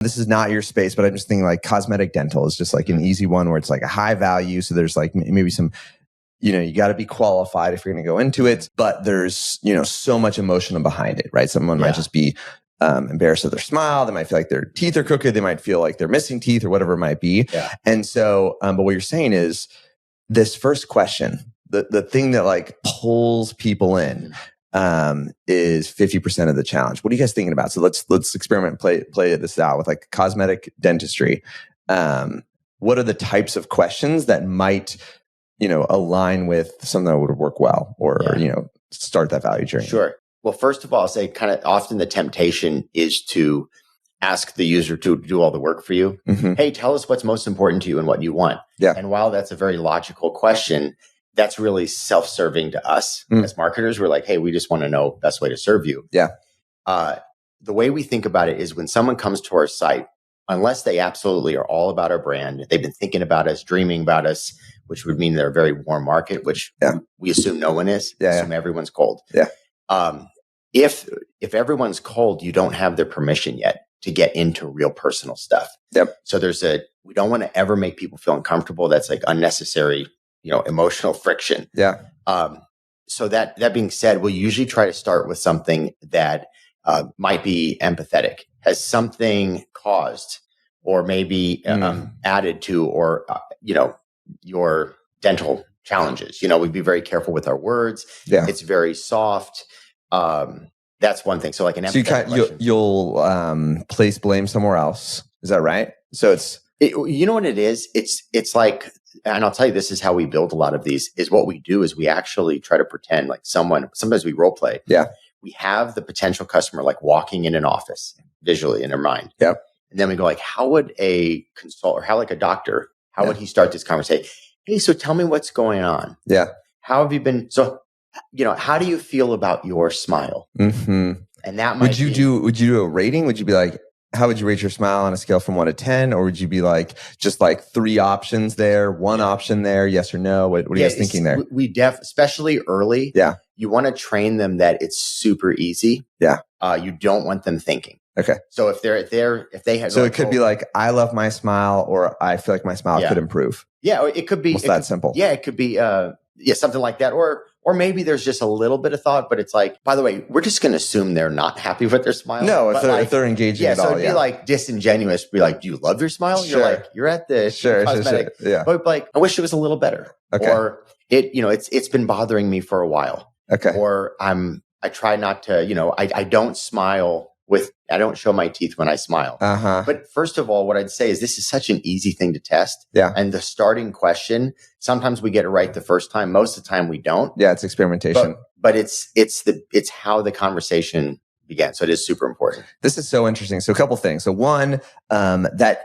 this is not your space, but I'm just thinking like cosmetic dental is just like an easy one where it's like a high value. So there's like maybe some, you got to be qualified if you're going to go into it, but there's, so much emotion behind it, right? Someone might just be embarrassed of their smile. They might feel like their teeth are crooked. They might feel like they're missing teeth or whatever it might be. Yeah. And so, but what you're saying is this first question, the thing that like pulls people in, is 50% of the challenge. What are you guys thinking about? So let's experiment, play this out with like cosmetic dentistry. What are the types of questions that might, align with something that would work well or, start that value journey? Sure. Well, first of all, I'll say kind of often the temptation is to ask the user to do all the work for you. Mm-hmm. Hey, tell us what's most important to you and what you want. Yeah. And while that's a very logical question, that's really self-serving to us as marketers. We're like, hey, we just want to know the best way to serve you. Yeah. The way we think about it is when someone comes to our site, unless they absolutely are all about our brand, they've been thinking about us, dreaming about us, which would mean they're a very warm market, which we assume no one is. We assume everyone's cold. Yeah. If everyone's cold, you don't have their permission yet to get into real personal stuff. Yep. So we don't want to ever make people feel uncomfortable. That's like unnecessary, emotional friction. Yeah. So that being said, we'll usually try to start with something that might be empathetic, has something caused or maybe added to, or, your dental challenges. We'd be very careful with our words. Yeah. It's very soft. That's one thing. So like an empathetic question. You'll place blame somewhere else. Is that right? So you know what it is? It's like, and I'll tell you, this is how we build a lot of these, is what we do is we actually try to pretend like sometimes we role play. Yeah. We have the potential customer like walking in an office visually in their mind. Yep. And then we go like, how would a consultant, or how like a doctor, how would he start this conversation? Hey, so tell me what's going on. Yeah. How have you been? So, how do you feel about your smile? Mm-hmm. And that might would you do a rating? Would you be like, how would you rate your smile on a scale from 1 to 10? Or would you be like, just like 3 options there, 1 option there, yes or no? What are you guys thinking there? Especially early. Yeah. You want to train them that it's super easy. Yeah. You don't want them thinking. Okay. So if they have, so it could be like, I love my smile, or I feel like my smile could improve. Yeah. Or it could be that simple. Yeah. It could be, something like that. Or maybe there's just a little bit of thought, but it's like, by the way, we're just going to assume they're not happy with their smile. No, if they're engaging at all. So it'd be like disingenuous. Be like, do you love your smile? Sure. You're like, you're at the cosmetic. Sure. Yeah. But like, I wish it was a little better. Okay. Or it's been bothering me for a while. Okay. Or I try not to, I don't smile I don't show my teeth when I smile. Uh-huh. But first of all, what I'd say is this is such an easy thing to test. Yeah. And the starting question, sometimes we get it right the first time. Most of the time we don't. Yeah, it's experimentation. But it's how the conversation began. So it is super important. This is so interesting. So a couple things. So one, that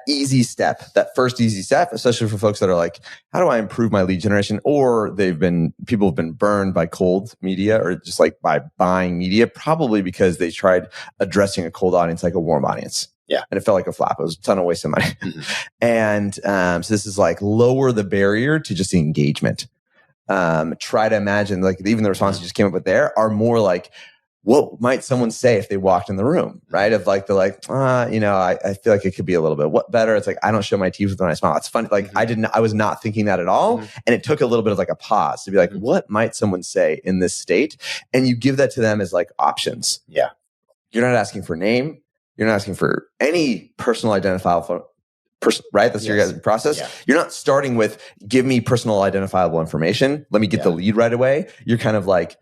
first easy step, especially for folks that are like, how do I improve my lead generation? Or people have been burned by cold media, or just like by buying media, probably because they tried addressing a cold audience like a warm audience. Yeah. And it felt like a flop. It was a ton of waste of money. Mm-hmm. And so this is like lower the barrier to just the engagement. Try to imagine, like even the responses you just came up with there are more like, what might someone say if they walked in the room, right? Of like, they're like, I feel like it could be a little bit better. It's like, I don't show my teeth when I smile. It's funny. Like I was not thinking that at all. Mm-hmm. And it took a little bit of like a pause to be like, what might someone say in this state? And you give that to them as like options. Yeah. You're not asking for name. You're not asking for any personal identifiable person, right? That's your guys' process. Yeah. You're not starting with, give me personal identifiable information. Let me get the lead right away. You're kind of like,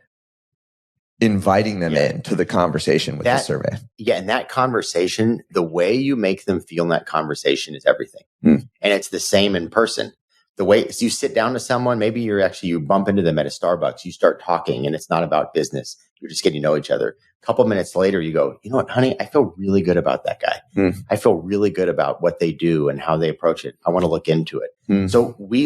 inviting them into the conversation with the survey. Yeah. And that conversation, the way you make them feel in that conversation is everything. And it's the same in person. The way you sit down to someone, maybe you bump into them at a Starbucks, you start talking and it's not about business. You're just getting to know each other. A couple minutes later, you go, you know what, honey, I feel really good about that guy. I feel really good about what they do and how they approach it. I want to look into it. So we,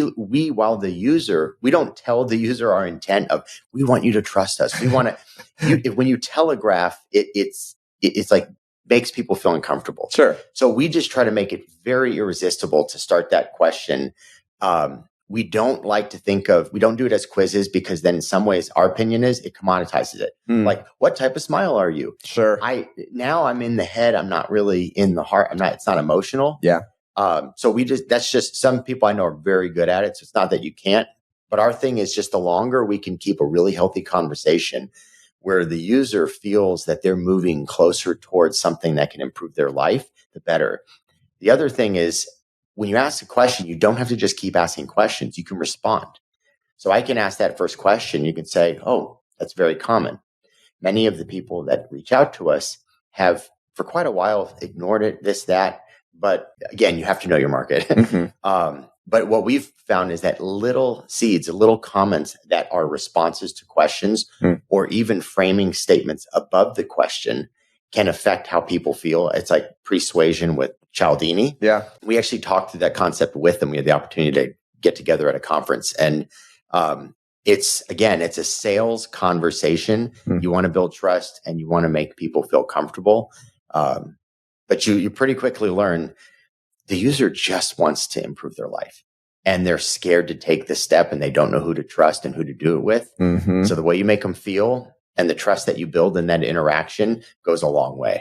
while we don't tell the user our intent of, we want you to trust us. We want to, when you telegraph, it's like makes people feel uncomfortable. Sure. So we just try to make it very irresistible to start that question. we don't like to think of, we don't do it as quizzes because then in some ways our opinion is it commoditizes it. Like, what type of smile are you? Sure. Now I'm in the head. I'm not really in the heart. It's not emotional. Yeah. So that's just some people I know are very good at it. So it's not that you can't, but our thing is just the longer we can keep a really healthy conversation where the user feels that they're moving closer towards something that can improve their life, the better. The other thing is when you ask a question, you don't have to just keep asking questions. You can respond. So I can ask that first question. You can say, oh, that's very common. Many of the people that reach out to us have for quite a while ignored it, this, that. But again, you have to know your market. But what we've found is that little seeds, little comments that are responses to questions or even framing statements above the question can affect how people feel. It's like persuasion with Cialdini. Yeah. We actually talked through that concept with them. We had the opportunity to get together at a conference. And it's a sales conversation. You want to build trust and you want to make people feel comfortable. But you pretty quickly learn the user just wants to improve their life and they're scared to take the step and they don't know who to trust and who to do it with. So the way you make them feel and the trust that you build in that interaction goes a long way.